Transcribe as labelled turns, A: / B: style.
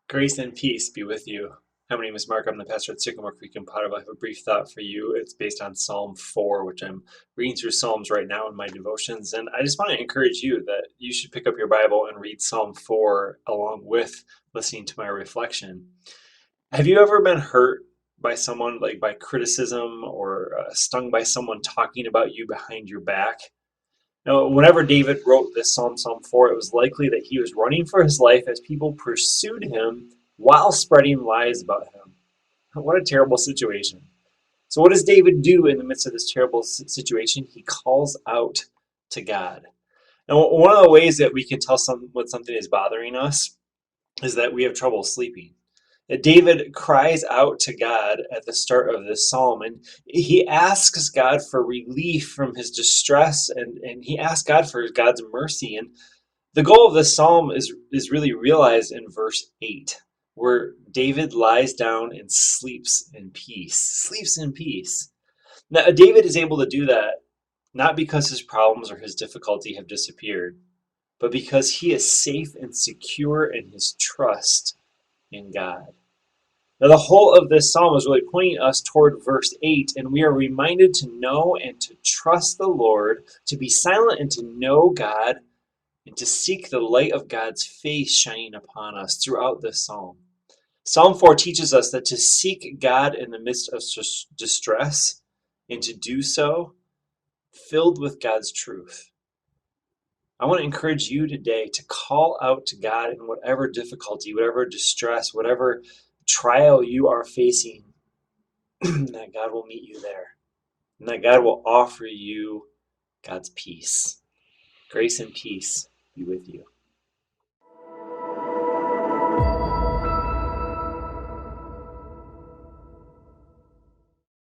A: Grace and peace be with you. Hi, my name is Mark. I'm the pastor at Sycamore Creek in Potterville. I have a brief thought for you. It's based on Psalm 4, which I'm reading through Psalms right now in my devotions. And I just want to encourage you that you should pick up your Bible and read Psalm 4 along with listening to my reflection. Have you ever been hurt by someone, like by criticism, or stung by someone talking about you behind your back? Now, whenever David wrote this Psalm 4, it was likely that he was running for his life as people pursued him while spreading lies about him. What a terrible situation. So, what does David do in the midst of this terrible situation? He calls out to God. Now, one of the ways that we can tell when something is bothering us is that we have trouble sleeping. David cries out to God at the start of this psalm, and he asks God for relief from his distress, and he asks God for God's mercy. And the goal of this psalm is really realized in verse 8, where David lies down and sleeps in peace. Sleeps in peace. Now, David is able to do that not because his problems or his difficulty have disappeared, but because he is safe and secure in his trust in God. Now, the whole of this psalm is really pointing us toward verse 8, and we are reminded to know and to trust the Lord, to be silent and to know God, and to seek the light of God's face shining upon us throughout this psalm. Psalm 4 teaches us that to seek God in the midst of distress, and to do so filled with God's truth. I want to encourage you today to call out to God in whatever difficulty, whatever distress, whatever trial you are facing, that God will meet you there, and that God will offer you God's peace. Grace and peace be with you.